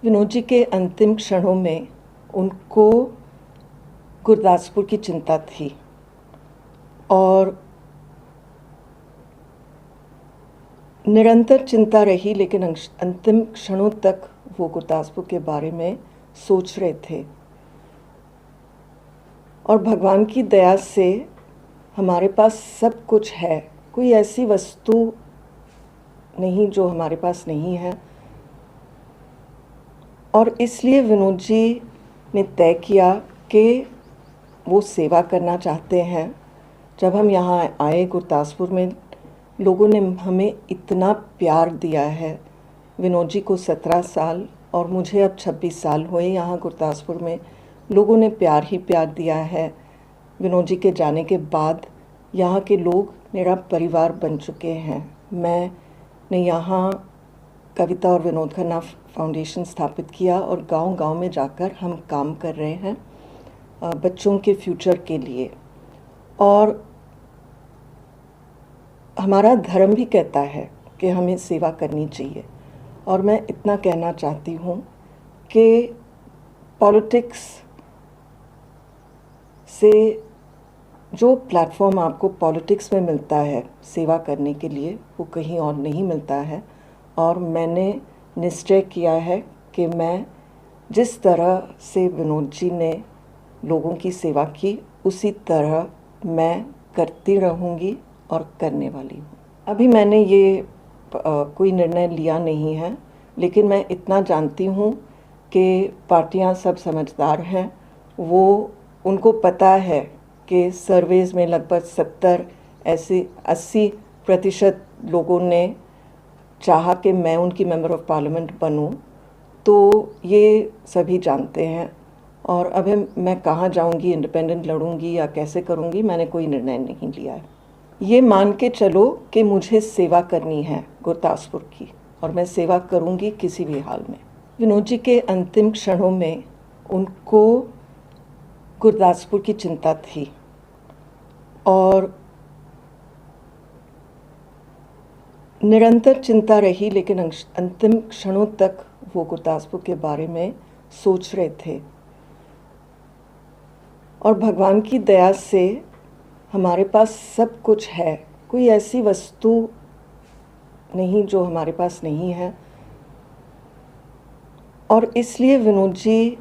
विनोद जी के अंतिम क्षणों में उनको गुरदासपुर की चिंता थी और निरंतर चिंता रही, लेकिन अंतिम क्षणों तक वो गुरदासपुर के बारे में सोच रहे थे। और भगवान की दया से हमारे पास सब कुछ है, कोई ऐसी वस्तु नहीं जो हमारे पास नहीं है। और इसलिए विनोद जी ने तय किया कि वो सेवा करना चाहते हैं। जब हम यहाँ आए गुरदासपुर में, लोगों ने हमें इतना प्यार दिया है। विनोद जी को 17 साल और मुझे अब 26 साल हुए यहाँ गुरदासपुर में। लोगों ने प्यार ही प्यार दिया है। विनोद जी के जाने के बाद यहाँ के लोग मेरा परिवार बन चुके हैं। मैंने यहाँ कविता और विनोद खन्ना फाउंडेशन स्थापित किया और गांव-गांव में जाकर हम काम कर रहे हैं बच्चों के फ्यूचर के लिए। और हमारा धर्म भी कहता है कि हमें सेवा करनी चाहिए। और मैं इतना कहना चाहती हूँ कि पॉलिटिक्स से जो प्लेटफॉर्म आपको पॉलिटिक्स में मिलता है सेवा करने के लिए, वो कहीं और नहीं मिलता है। और मैंने निश्चय किया है कि मैं जिस तरह से विनोद जी ने लोगों की सेवा की, उसी तरह मैं करती रहूँगी और करने वाली हूँ। अभी मैंने ये कोई निर्णय लिया नहीं है, लेकिन मैं इतना जानती हूँ कि पार्टियां सब समझदार हैं। उनको पता है कि सर्वेज़ में लगभग 80% लोगों ने चाहा कि मैं उनकी मेंबर ऑफ पार्लियामेंट बनूं, तो ये सभी जानते हैं। और अभी मैं कहाँ जाऊंगी, इंडिपेंडेंट लड़ूंगी या कैसे करूंगी, मैंने कोई निर्णय नहीं लिया है। ये मान के चलो कि मुझे सेवा करनी है गुरदासपुर की, और मैं सेवा करूंगी किसी भी हाल में। विनोद जी के अंतिम क्षणों में उनको गुरदासपुर की चिंता थी और निरंतर चिंता रही, लेकिन अंतिम क्षणों तक वो गुरदासपुर के बारे में सोच रहे थे। और भगवान की दया से हमारे पास सब कुछ है, कोई ऐसी वस्तु नहीं जो हमारे पास नहीं है। और इसलिए विनोद जी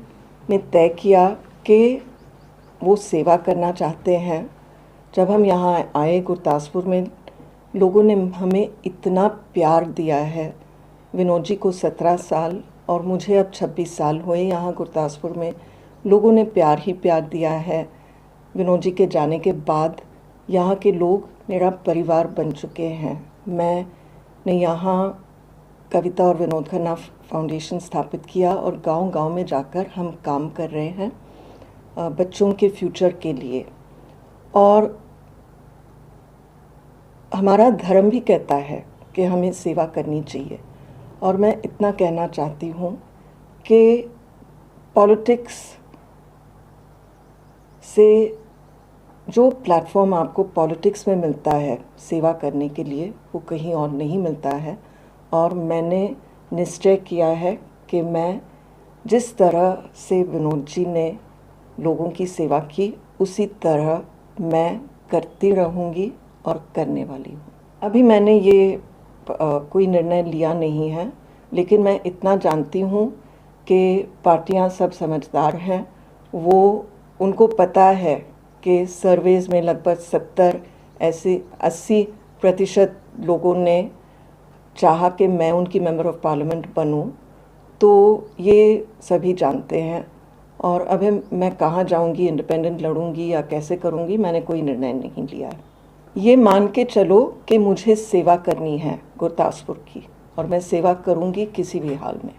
ने तय किया कि वो सेवा करना चाहते हैं। जब हम यहाँ आए गुरदासपुर में, लोगों ने हमें इतना प्यार दिया है। विनोद जी को 17 साल और मुझे अब 26 साल हुए यहाँ गुरदासपुर में। लोगों ने प्यार ही प्यार दिया है। विनोद जी के जाने के बाद यहाँ के लोग मेरा परिवार बन चुके हैं। मैंने यहाँ कविता और विनोद खन्ना फाउंडेशन स्थापित किया और गांव-गांव में जाकर हम काम कर रहे हैं बच्चों के फ्यूचर के लिए। और हमारा धर्म भी कहता है कि हमें सेवा करनी चाहिए। और मैं इतना कहना चाहती हूँ कि पॉलिटिक्स से जो प्लेटफॉर्म आपको पॉलिटिक्स में मिलता है सेवा करने के लिए, वो कहीं और नहीं मिलता है। और मैंने निश्चय किया है कि मैं जिस तरह से विनोद जी ने लोगों की सेवा की, उसी तरह मैं करती रहूँगी और करने वाली हूँ। अभी मैंने ये कोई निर्णय लिया नहीं है, लेकिन मैं इतना जानती हूँ कि पार्टियां सब समझदार हैं। उनको पता है कि सर्वेज़ में लगभग 80% लोगों ने चाहा कि मैं उनकी मेंबर ऑफ पार्लियामेंट बनूं, तो ये सभी जानते हैं। और अभी मैं कहाँ जाऊंगी, इंडिपेंडेंट लड़ूंगी या कैसे करूंगी, मैंने कोई निर्णय नहीं लिया है। ये मान के चलो कि मुझे सेवा करनी है गुरदासपुर की, और मैं सेवा करूंगी किसी भी हाल में।